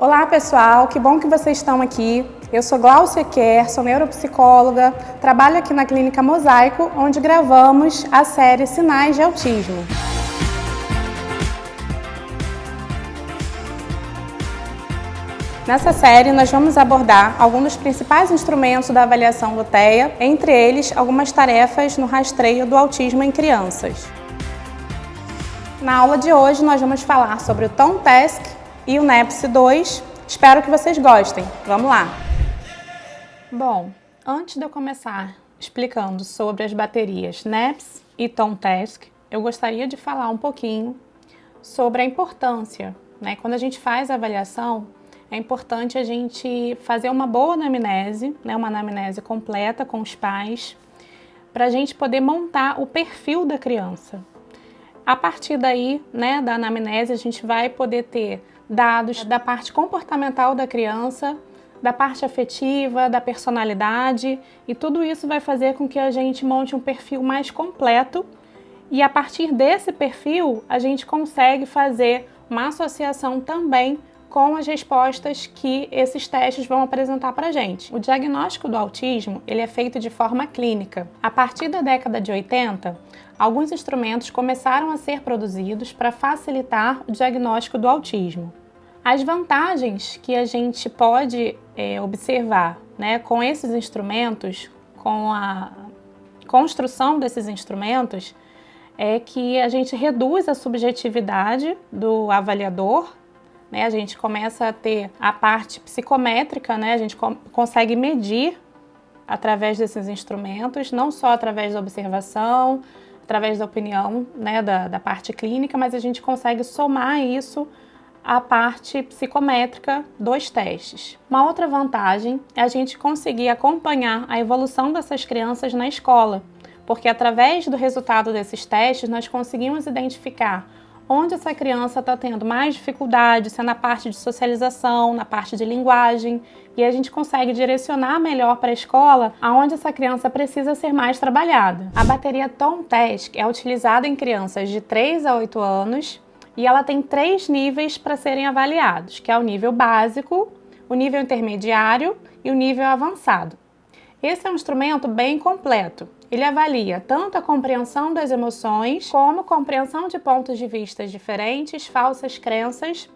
Olá pessoal, que bom que vocês estão aqui. Eu sou Glaucia Kerr, sou neuropsicóloga, trabalho aqui na Clínica Mosaico, onde gravamos a série Sinais de Autismo. Nessa série, nós vamos abordar alguns dos principais instrumentos da avaliação do TEA, entre eles, algumas tarefas no rastreio do autismo em crianças. Na aula de hoje, nós vamos falar sobre o Tom Task e o NEPS-2. Espero que vocês gostem. Vamos lá! Bom, antes de eu começar explicando sobre as baterias NEPS e Tom Task, eu gostaria de falar um pouquinho sobre a importância, Quando a gente faz a avaliação, é importante a gente fazer uma boa anamnese, uma anamnese completa com os pais, para a gente poder montar o perfil da criança. A partir daí, da anamnese, a gente vai poder ter dados da parte comportamental da criança, da parte afetiva, da personalidade, e tudo isso vai fazer com que a gente monte um perfil mais completo, e a partir desse perfil, a gente consegue fazer uma associação também com as respostas que esses testes vão apresentar para a gente. O diagnóstico do autismo ele é feito de forma clínica. A partir da década de 80, alguns instrumentos começaram a ser produzidos para facilitar o diagnóstico do autismo. As vantagens que a gente pode observar com esses instrumentos, com a construção desses instrumentos, é que a gente reduz a subjetividade do avaliador, a gente começa a ter a parte psicométrica, a gente consegue medir através desses instrumentos, não só através da observação, através da opinião da parte clínica, mas a gente consegue somar isso à parte psicométrica dos testes. Uma outra vantagem é a gente conseguir acompanhar a evolução dessas crianças na escola, porque através do resultado desses testes nós conseguimos identificar onde essa criança está tendo mais dificuldade, se é na parte de socialização, na parte de linguagem, e a gente consegue direcionar melhor para a escola aonde essa criança precisa ser mais trabalhada. A bateria Tom Task é utilizada em crianças de 3 a 8 anos e ela tem 3 níveis para serem avaliados, que é o nível básico, o nível intermediário e o nível avançado. Esse é um instrumento bem completo. Ele avalia tanto a compreensão das emoções, como compreensão de pontos de vista diferentes, falsas crenças,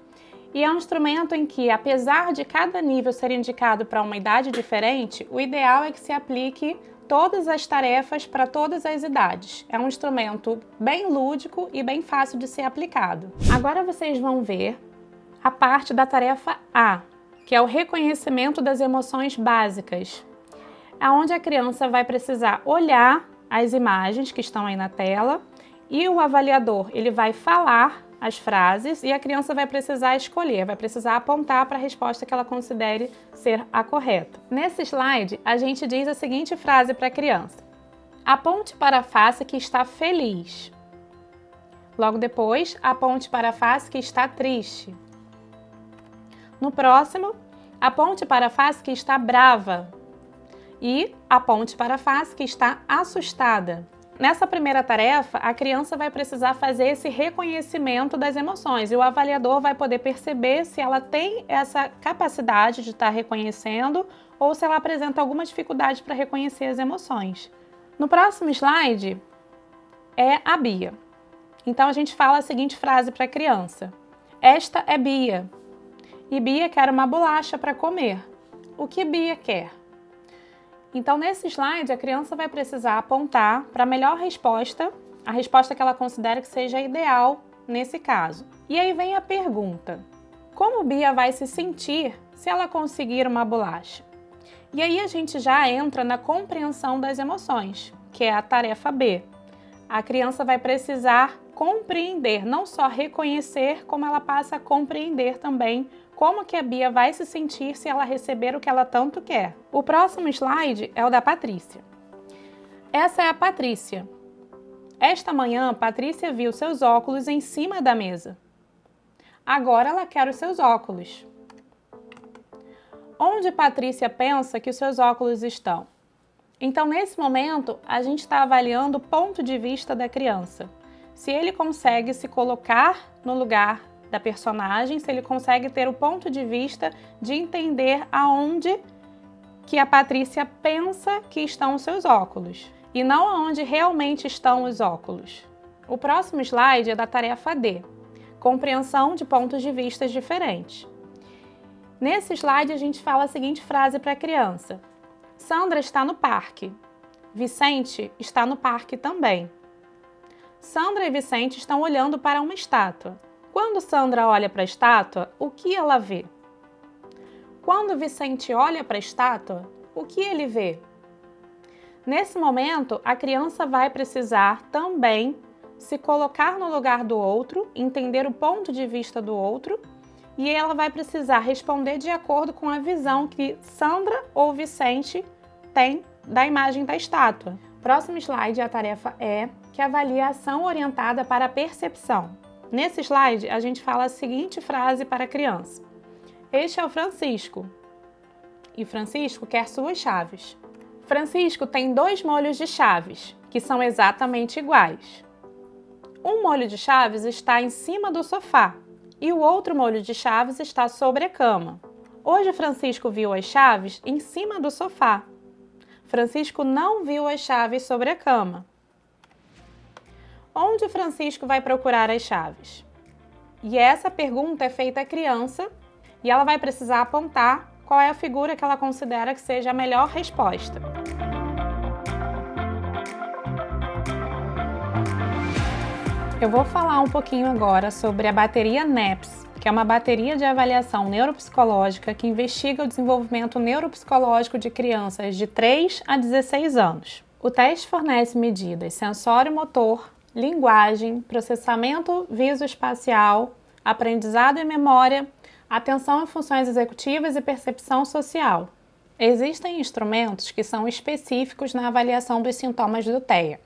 e é um instrumento em que, apesar de cada nível ser indicado para uma idade diferente, o ideal é que se aplique todas as tarefas para todas as idades. É um instrumento bem lúdico e bem fácil de ser aplicado. Agora vocês vão ver a parte da tarefa A, que é o reconhecimento das emoções básicas, onde a criança vai precisar olhar as imagens que estão aí na tela e o avaliador ele vai falar as frases e a criança vai precisar escolher, vai precisar apontar para a resposta que ela considere ser a correta. Nesse slide, a gente diz a seguinte frase para a criança: aponte para a face que está feliz. Logo depois, aponte para a face que está triste. No próximo, aponte para a face que está brava. E aponte para a face que está assustada. Nessa primeira tarefa, a criança vai precisar fazer esse reconhecimento das emoções e o avaliador vai poder perceber se ela tem essa capacidade de estar reconhecendo ou se ela apresenta alguma dificuldade para reconhecer as emoções. No próximo slide é a Bia. Então a gente fala a seguinte frase para a criança: esta é Bia e Bia quer uma bolacha para comer. O que Bia quer? Então, nesse slide, a criança vai precisar apontar para a melhor resposta, a resposta que ela considera que seja ideal nesse caso. E aí vem a pergunta: como Bia vai se sentir se ela conseguir uma bolacha? E aí a gente já entra na compreensão das emoções, que é a tarefa B. A criança vai precisar compreender, não só reconhecer, como ela passa a compreender também como que a Bia vai se sentir se ela receber o que ela tanto quer. O próximo slide é o da Patrícia. Essa é a Patrícia. Esta manhã, Patrícia viu seus óculos em cima da mesa. Agora ela quer os seus óculos. Onde Patrícia pensa que os seus óculos estão? Então, nesse momento, a gente está avaliando o ponto de vista da criança. Se ele consegue se colocar no lugar da personagem, se ele consegue ter o ponto de vista de entender aonde que a Patrícia pensa que estão os seus óculos, e não aonde realmente estão os óculos. O próximo slide é da tarefa D, compreensão de pontos de vista diferentes. Nesse slide a gente fala a seguinte frase para a criança: Sandra está no parque. Vicente está no parque também. Sandra e Vicente estão olhando para uma estátua. Quando Sandra olha para a estátua, o que ela vê? Quando Vicente olha para a estátua, o que ele vê? Nesse momento, a criança vai precisar também se colocar no lugar do outro, entender o ponto de vista do outro, e ela vai precisar responder de acordo com a visão que Sandra ou Vicente têm da imagem da estátua. Próximo slide, a tarefa E, que avalia a ação orientada para a percepção. Nesse slide, a gente fala a seguinte frase para a criança: Este é o Francisco, e Francisco quer suas chaves. Francisco tem 2 molhos de chaves, que são exatamente iguais. Um molho de chaves está em cima do sofá e o outro molho de chaves está sobre a cama. Hoje Francisco viu as chaves em cima do sofá. Francisco não viu as chaves sobre a cama. Onde Francisco vai procurar as chaves? E essa pergunta é feita à criança e ela vai precisar apontar qual é a figura que ela considera que seja a melhor resposta. Eu vou falar um pouquinho agora sobre a bateria NEPS, que é uma bateria de avaliação neuropsicológica que investiga o desenvolvimento neuropsicológico de crianças de 3 a 16 anos. O teste fornece medidas sensório-motor, linguagem, processamento visoespacial, aprendizado e memória, atenção a funções executivas e percepção social. Existem instrumentos que são específicos na avaliação dos sintomas do TEA.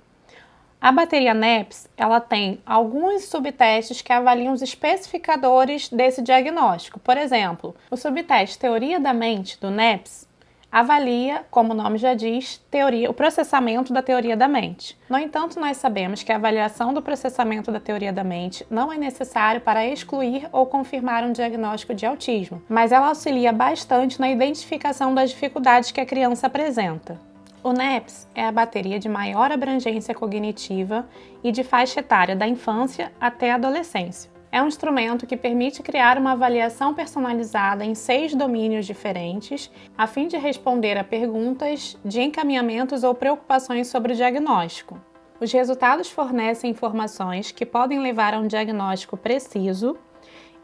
A bateria NEPS, ela tem alguns subtestes que avaliam os especificadores desse diagnóstico. Por exemplo, o subteste Teoria da Mente do NEPS avalia, como o nome já diz, o processamento da teoria da mente. No entanto, nós sabemos que a avaliação do processamento da teoria da mente não é necessário para excluir ou confirmar um diagnóstico de autismo, mas ela auxilia bastante na identificação das dificuldades que a criança apresenta. O NEPS é a bateria de maior abrangência cognitiva e de faixa etária da infância até a adolescência. É um instrumento que permite criar uma avaliação personalizada em 6 domínios diferentes, a fim de responder a perguntas de encaminhamentos ou preocupações sobre o diagnóstico. Os resultados fornecem informações que podem levar a um diagnóstico preciso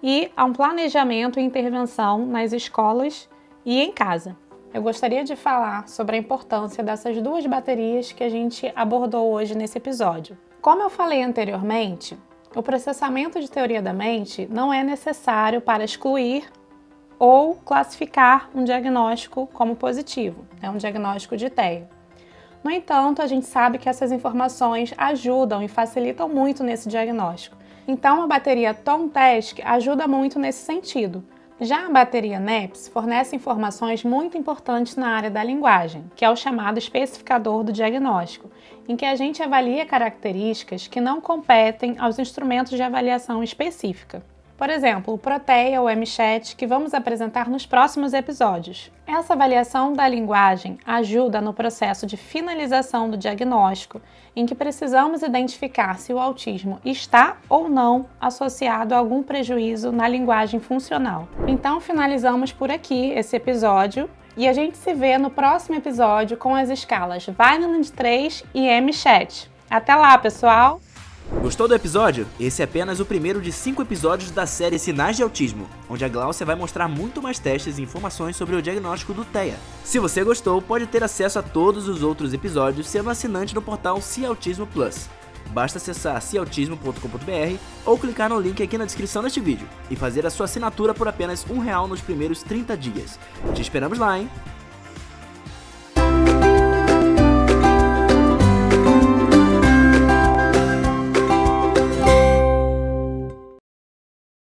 e a um planejamento e intervenção nas escolas e em casa. Eu gostaria de falar sobre a importância dessas 2 baterias que a gente abordou hoje nesse episódio. Como eu falei anteriormente, o processamento de teoria da mente não é necessário para excluir ou classificar um diagnóstico como positivo, um diagnóstico de TEA. No entanto, a gente sabe que essas informações ajudam e facilitam muito nesse diagnóstico. Então, a bateria Tom-Task ajuda muito nesse sentido. Já a bateria NEPS fornece informações muito importantes na área da linguagem, que é o chamado especificador do diagnóstico, em que a gente avalia características que não competem aos instrumentos de avaliação específica. Por exemplo, o Proteia ou MChat, que vamos apresentar nos próximos episódios. Essa avaliação da linguagem ajuda no processo de finalização do diagnóstico, em que precisamos identificar se o autismo está ou não associado a algum prejuízo na linguagem funcional. Então, finalizamos por aqui esse episódio e a gente se vê no próximo episódio com as escalas Vineland 3 e MChat. Até lá, pessoal! Gostou do episódio? Esse é apenas o primeiro de 5 episódios da série Sinais de Autismo, onde a Gláucia vai mostrar muito mais testes e informações sobre o diagnóstico do TEA. Se você gostou, pode ter acesso a todos os outros episódios sendo assinante no portal Ciautismo Plus. Basta acessar ciautismo.com.br ou clicar no link aqui na descrição deste vídeo e fazer a sua assinatura por apenas R$1 nos primeiros 30 dias. Te esperamos lá, hein?